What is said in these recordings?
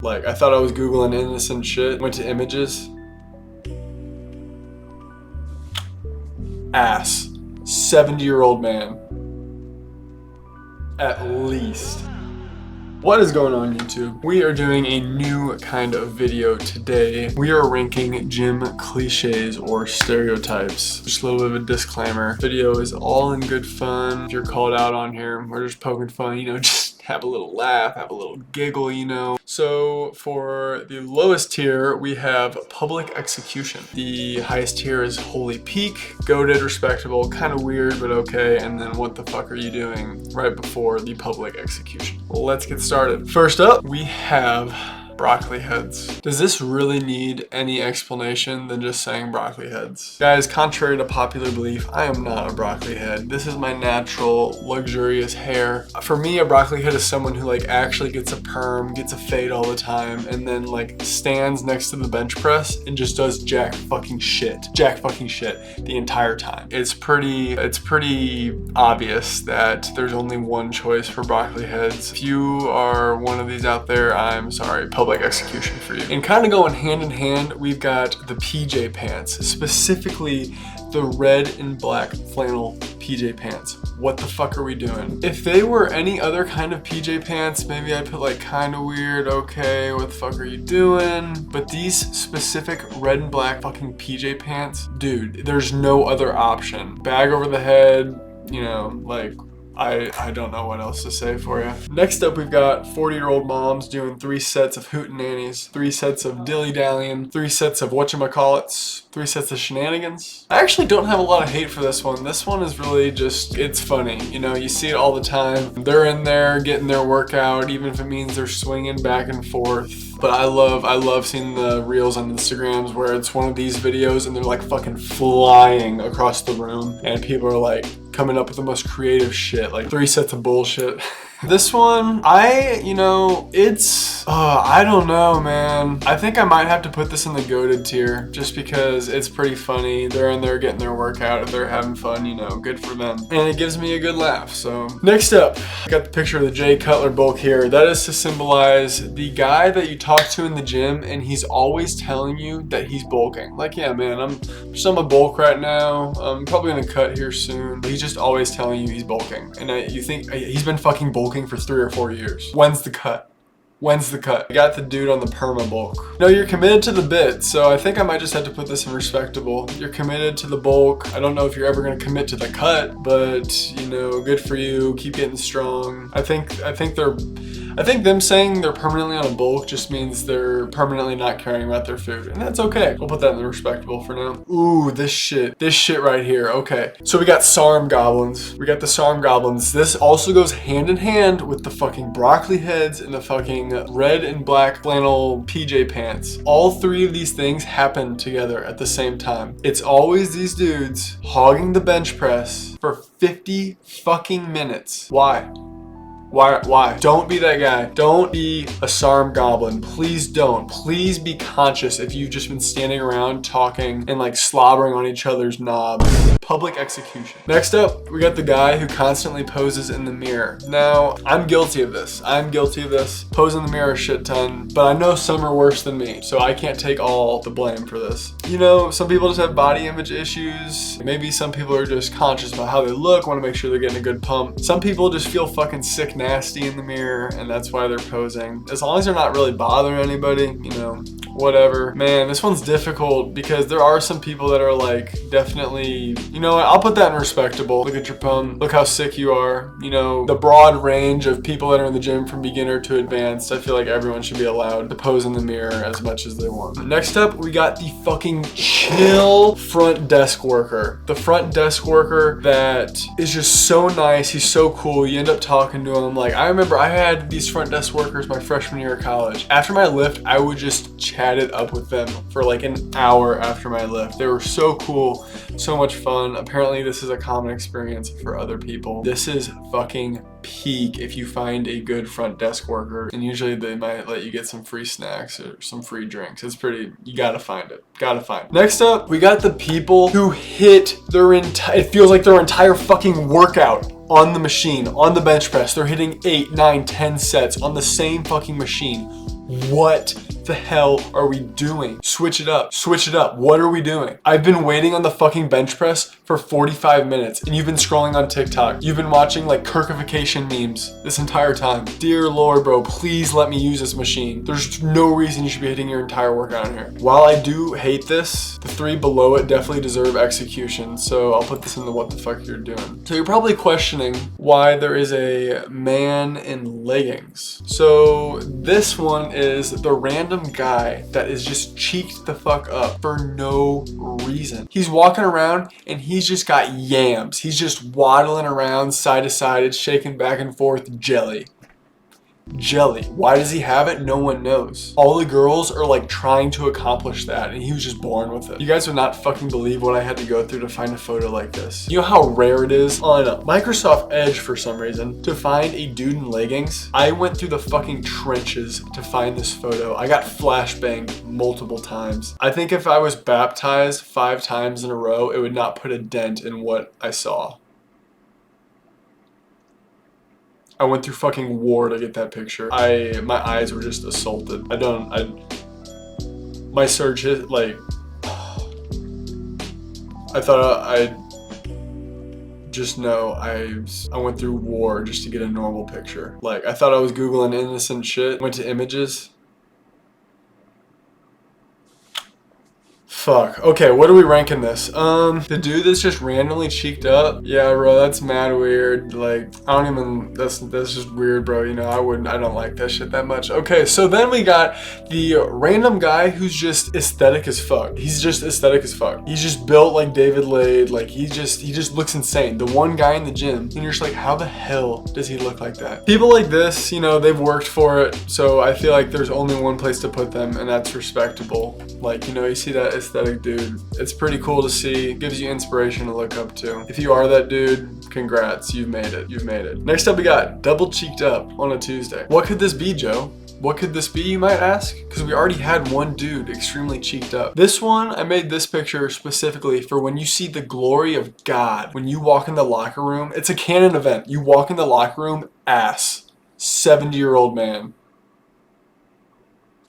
Like, I thought I was Googling innocent shit. Went to images. Ass. 70-year-old man. At least. What is going on, YouTube? We are doing a new kind of video today. We are ranking gym cliches or stereotypes. Just a little bit of a disclaimer. Video is all in good fun. If you're called out on here, we're just poking fun, you know, just have a little laugh, have a little giggle, you know. So for the lowest tier, we have public execution. The highest tier is holy peak, goated, respectable, kind of weird, but okay. And then what the fuck are you doing right before the public execution? Well, let's get started. First up, we have broccoli heads. Does this really need any explanation than just saying broccoli heads? Guys, contrary to popular belief, I am not a broccoli head. This is my natural, luxurious hair. For me, a broccoli head is someone who like actually gets a perm, gets a fade all the time, and then like stands next to the bench press and just does jack fucking shit the entire time. It's pretty obvious that there's only one choice for broccoli heads. If you are one of these out there, I'm sorry. Public execution for you. And kind of going hand in hand, we've got the PJ pants, specifically the red and black flannel PJ pants. What the fuck are we doing? If they were any other kind of PJ pants, maybe I'd put like kind of weird, okay, what the fuck are you doing? But these specific red and black fucking PJ pants, dude, there's no other option. Bag over the head, you know, like, I don't know what else to say for you. Next up, we've got 40-year-old moms doing 3 sets of hootenannies, 3 sets of dilly-dallying, 3 sets of whatchamacallits, 3 sets of shenanigans. I actually don't have a lot of hate for this one. This one is really just, it's funny. You know, you see it all the time. They're in there getting their workout, even if it means they're swinging back and forth. But I love seeing the reels on Instagrams where it's one of these videos and they're like fucking flying across the room and people are like coming up with the most creative shit, like 3 sets of bullshit. This one, I don't know, man. I think I might have to put this in the goated tier just because it's pretty funny. They're in there getting their workout. If they're having fun, you know, good for them. And it gives me a good laugh, so. Next up, I got the picture of the Jay Cutler bulk here. That is to symbolize the guy that you talk to in the gym and he's always telling you that he's bulking. Like, yeah, man, I'm a bulk right now. I'm probably gonna cut here soon. He's just always telling you he's bulking. And you think he's been fucking bulking for 3 or 4 years. When's the cut? When's the cut? I got the dude on the perma-bulk. No, you're committed to the bit, so I think I might just have to put this in respectable. You're committed to the bulk. I don't know if you're ever gonna commit to the cut, but you know, good for you. Keep getting strong. I think them saying they're permanently on a bulk just means they're permanently not caring about their food, and that's okay. We'll put that in the respectable for now. Ooh, this shit right here. Okay, so we got Sarm goblins. We got the Sarm goblins. This also goes hand in hand with the fucking broccoli heads and the fucking red and black flannel PJ pants. All 3 of these things happen together at the same time. It's always these dudes hogging the bench press for 50 fucking minutes. Why? Why? Don't be that guy. Don't be a Sarm goblin. Please don't. Please be conscious if you've just been standing around talking and like slobbering on each other's knobs. Public execution. Next up, we got the guy who constantly poses in the mirror. Now, I'm guilty of this. Pose in the mirror a shit ton, but I know some are worse than me, so I can't take all the blame for this. You know, some people just have body image issues. Maybe some people are just conscious about how they look, want to make sure they're getting a good pump. Some people just feel fucking sick nasty in the mirror and that's why they're posing. As long as they're not really bothering anybody, you know, whatever. Man, this one's difficult because there are some people that are like definitely, you know what, I'll put that in respectable. Look at your pump, look how sick you are. You know, the broad range of people that are in the gym from beginner to advanced, I feel like everyone should be allowed to pose in the mirror as much as they want. Next up, we got the fucking chill front desk worker. The front desk worker that is just so nice, he's so cool, you end up talking to him. Like, I remember I had these front desk workers my freshman year of college. After my lift, I would just chat it up with them for like an hour after my lift. They were so cool, so much fun. Apparently this is a common experience for other people. This is fucking peak if you find a good front desk worker, and usually they might let you get some free snacks or some free drinks. It's pretty, you gotta find it. Next up, we got the people who hit their it feels like their entire fucking workout on the machine, on the bench press. They're hitting 8, 9, 10 sets on the same fucking machine. What the hell are we doing? Switch it up. Switch it up. What are we doing? I've been waiting on the fucking bench press for 45 minutes and you've been scrolling on TikTok. You've been watching like Kirkification memes this entire time. Dear Lord, bro, please let me use this machine. There's no reason you should be hitting your entire workout in here. While I do hate this, the 3 below it definitely deserve execution. So I'll put this in the what the fuck you're doing. So you're probably questioning why there is a man in leggings. So this one is the random guy that is just cheeked the fuck up for no reason. He's walking around and he's just got yams. He's just waddling around side to side. It's shaking back and forth. Jelly. Why does he have it? No one knows. All the girls are like trying to accomplish that and he was just born with it. You guys would not fucking believe what I had to go through to find a photo like this. You know how rare it is on Microsoft Edge for some reason to find a dude in leggings? I went through the fucking trenches to find this photo. I got flashbanged multiple times. I think if I was baptized 5 times in a row, it would not put a dent in what I saw. I went through fucking war to get that picture. My eyes were just assaulted. My search hit like, I thought I'd just know I went through war just to get a normal picture. Like I thought I was Googling innocent shit, went to images. Fuck. Okay, what are we ranking this? The dude that's just randomly cheeked up? Yeah, bro, that's mad weird. Like, I don't even, that's just weird, bro. You know, I don't like that shit that much. Okay, so then we got the random guy who's just aesthetic as fuck. He's just aesthetic as fuck. He's just built like David Lade. Like, he just looks insane. The one guy in the gym, and you're just like, how the hell does he look like that? People like this, you know, they've worked for it. So I feel like there's only one place to put them, and that's respectable. Like, you know, you see that aesthetic dude, it's pretty cool to see. It gives you inspiration to look up to. If you are that dude, congrats, you've made it. You've made it. Next up, we got double cheeked up on a Tuesday. What could this be, Joe? What could this be, you might ask? Because we already had one dude extremely cheeked up. This one, I made this picture specifically for when you see the glory of God. When you walk in the locker room, it's a canon event. You walk in the locker room, ass. 70-year-old man.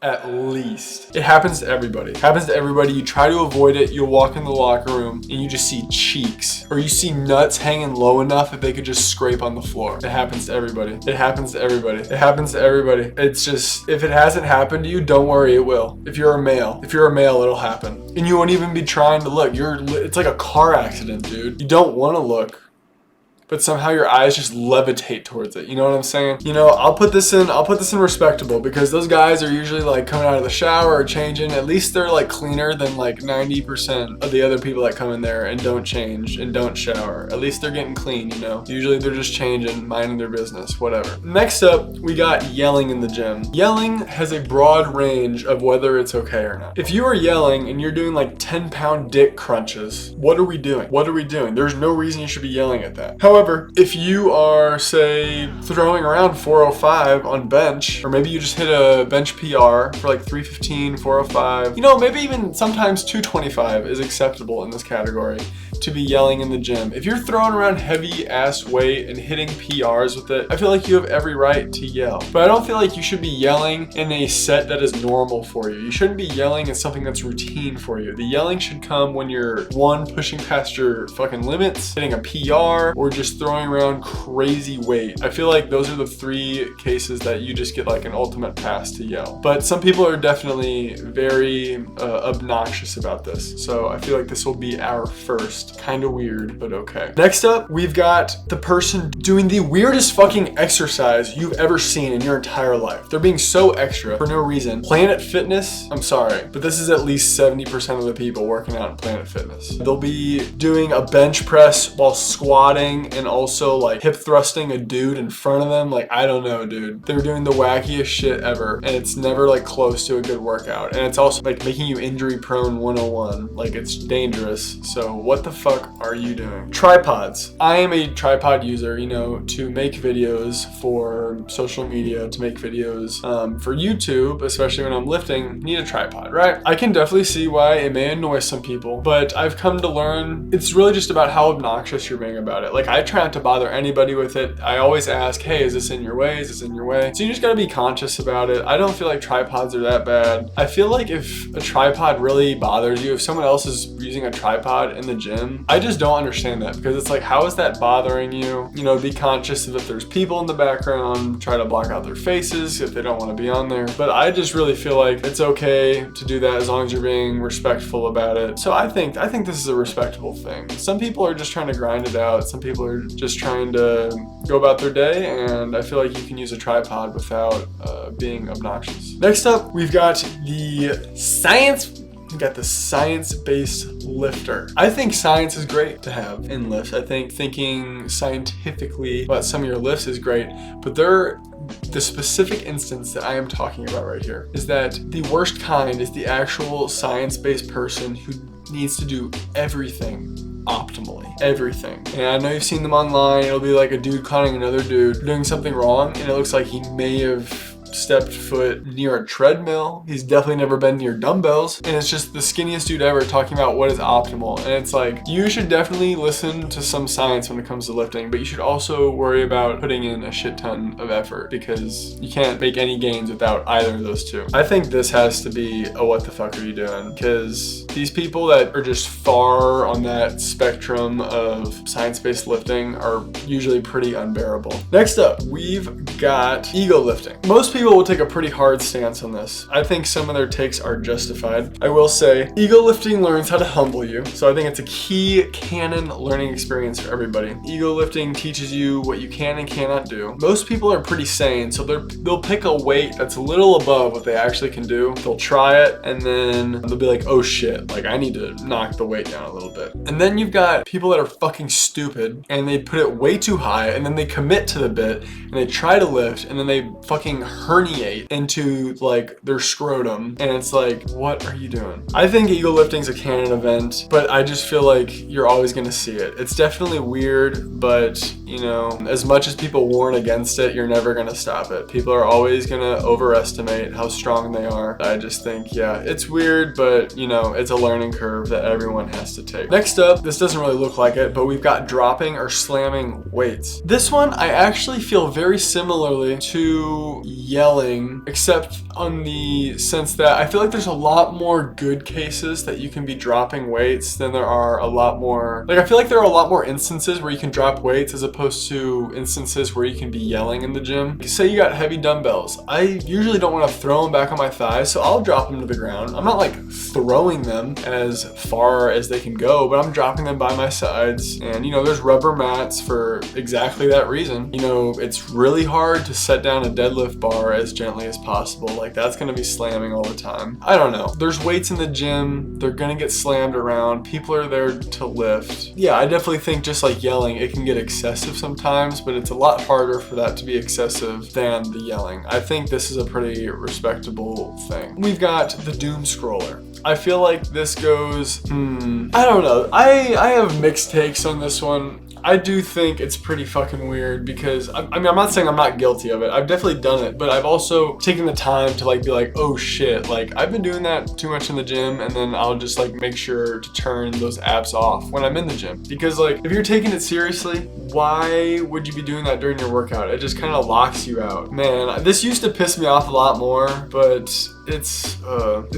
At least. It happens to everybody. It happens to everybody. You try to avoid it. You'll walk in the locker room and you just see cheeks. Or you see nuts hanging low enough that they could just scrape on the floor. It happens to everybody. It happens to everybody. It happens to everybody. It's just, if it hasn't happened to you, don't worry, it will. If you're a male, it'll happen. And you won't even be trying to look. It's like a car accident, dude. You don't want to look, but somehow your eyes just levitate towards it. You know what I'm saying? You know, I'll put this in respectable, because those guys are usually like coming out of the shower or changing. At least they're like cleaner than like 90% of the other people that come in there and don't change and don't shower. At least they're getting clean, you know? Usually they're just changing, minding their business, whatever. Next up, we got yelling in the gym. Yelling has a broad range of whether it's okay or not. If you are yelling and you're doing like 10-pound dick crunches, what are we doing? What are we doing? There's no reason you should be yelling at that. However, if you are, say, throwing around 405 on bench, or maybe you just hit a bench PR for like 315, 405, you know, maybe even sometimes 225 is acceptable in this category to be yelling in the gym. If you're throwing around heavy ass weight and hitting PRs with it, I feel like you have every right to yell. But I don't feel like you should be yelling in a set that is normal for you. You shouldn't be yelling at something that's routine for you. The yelling should come when you're, one, pushing past your fucking limits, hitting a PR, or just throwing around crazy weight. I feel like those are the 3 cases that you just get like an ultimate pass to yell. But some people are definitely very obnoxious about this. So I feel like this will be our first. Kind of weird, but okay. Next up, we've got the person doing the weirdest fucking exercise you've ever seen in your entire life. They're being so extra for no reason. Planet Fitness, I'm sorry, but this is at least 70% of the people working out in Planet Fitness. They'll be doing a bench press while squatting and also like hip thrusting a dude in front of them. Like, I don't know, dude. They're doing the wackiest shit ever, and it's never like close to a good workout. And it's also like making you injury prone 101. Like, it's dangerous. So what the fuck are you doing? Tripods. I am a tripod user, you know, to make videos for social media, to make videos for YouTube, especially when I'm lifting. You need a tripod, right? I can definitely see why it may annoy some people, but I've come to learn it's really just about how obnoxious you're being about it. Like, I try not to bother anybody with it. I always ask, hey, is this in your way? Is this in your way? So you just gotta be conscious about it. I don't feel like tripods are that bad. I feel like if a tripod really bothers you, if someone else is using a tripod in the gym, I just don't understand that, because it's like, how is that bothering you? You know, be conscious of if there's people in the background, try to block out their faces if they don't want to be on there. But I just really feel like it's okay to do that as long as you're being respectful about it. So I think this is a respectable thing. Some people are just trying to grind it out. Some people are just trying to go about their day, and I feel like you can use a tripod without being obnoxious. Next up, we've got the science-based lifter. I think science is great to have in lifts. I think thinking scientifically about some of your lifts is great, but the specific instance that I am talking about right here is that the worst kind is the actual science-based person who needs to do everything optimally. Everything. And I know you've seen them online. It'll be like a dude clowning another dude doing something wrong, and it looks like he may have stepped foot near a treadmill. He's definitely never been near dumbbells, and it's just the skinniest dude ever talking about what is optimal. And it's like, you should definitely listen to some science when it comes to lifting, but you should also worry about putting in a shit ton of effort, because you can't make any gains without either of those two. I think this has to be a what the fuck are you doing, because these people that are just far on that spectrum of science-based lifting are usually pretty unbearable. Next up, we've got ego lifting. Most people will take a pretty hard stance on this. I think some of their takes are justified. I will say, ego lifting learns how to humble you. So I think it's a key canon learning experience for everybody. Ego lifting teaches you what you can and cannot do. Most people are pretty sane, so they'll pick a weight that's a little above what they actually can do. They'll try it, and then they'll be like, oh shit, like I need to knock the weight down a little bit. And then you've got people that are fucking stupid, and they put it way too high, and then they commit to the bit, and they try to lift, and then they fucking herniate into like their scrotum, and it's like, what are you doing? I think ego lifting is a canon event, but I just feel like you're always gonna see it. It's definitely weird, but you know, as much as people warn against it, you're never gonna stop it. People are always gonna overestimate how strong they are. I just think, yeah, it's weird, but you know, it's a learning curve that everyone has to take. Next up, this doesn't really look like it, but we've got dropping or slamming weights. This one, I actually feel very similarly to yelling, except on the sense that I feel like there's a lot more good cases that you can be dropping weights than there are a lot more, like I feel like there are a lot more instances where you can drop weights as opposed to instances where you can be yelling in the gym. Say you got heavy dumbbells. I usually don't want to throw them back on my thighs, so I'll drop them to the ground. I'm not like throwing them as far as they can go, but I'm dropping them by my sides. And you know, there's rubber mats for exactly that reason. You know, it's really hard to set down a deadlift bar as gently as possible. Like that's gonna be slamming all the time. I don't know. There's weights in the gym. They're gonna get slammed around. People are there to lift. Yeah, I definitely think just like yelling, it can get excessive sometimes, but it's a lot harder for that to be excessive than the yelling. I think this is a pretty respectable thing. We've got the doomscroller. I feel like this goes, I don't know. I have mixed takes on this one. I do think it's pretty fucking weird because, I mean, I'm not saying I'm not guilty of it. I've definitely done it, but I've also taken the time to like be like, oh shit, like I've been doing that too much in the gym, and then I'll just like make sure to turn those apps off when I'm in the gym. Because like, if you're taking it seriously, why would you be doing that during your workout? It just kind of locks you out. Man, this used to piss me off a lot more, but it's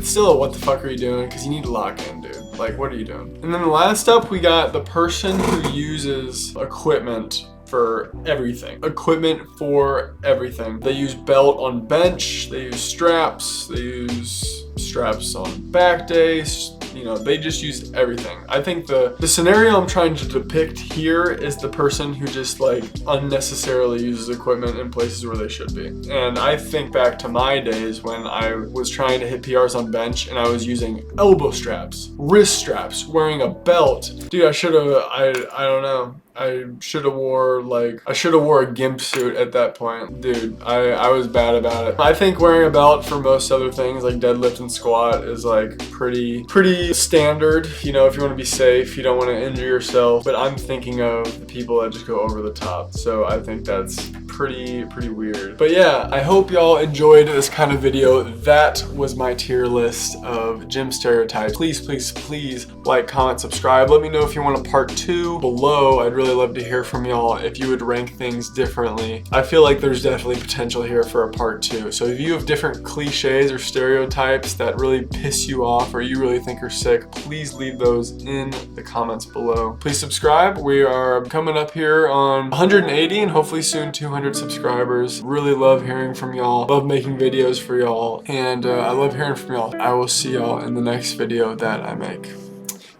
still a what the fuck are you doing? Because you need to lock in, dude. Like, what are you doing? And then last up, we got the person who uses equipment for everything. Equipment for everything. They use belt on bench, they use straps, they use straps on back days. You know, they just use everything. I think the scenario I'm trying to depict here is the person who just like unnecessarily uses equipment in places where they should be. And I think back to my days when I was trying to hit PRs on bench and I was using elbow straps, wrist straps, wearing a belt. Dude, I don't know. I should have wore a gimp suit at that point. Dude, I was bad about it. I think wearing a belt for most other things like deadlift and squat is like pretty standard. You know, if you want to be safe, you don't want to injure yourself. But I'm thinking of the people that just go over the top. So I think that's pretty weird. But yeah, I hope y'all enjoyed this kind of video. That was my tier list of gym stereotypes. Please like, comment, subscribe. Let me know if you want a part 2 below. I'd really love to hear from y'all if you would rank things differently. I feel like there's definitely potential here for a part 2. So if you have different cliches or stereotypes that really piss you off or you really think are sick, please leave those in the comments below. Please subscribe. We are coming up here on 180 and hopefully soon 200 subscribers. Really love hearing from y'all. Love making videos for y'all. And I love hearing from y'all. I will see y'all in the next video that I make.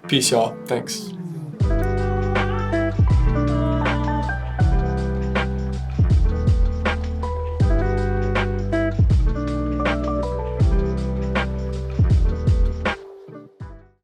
Peace, y'all. Thanks.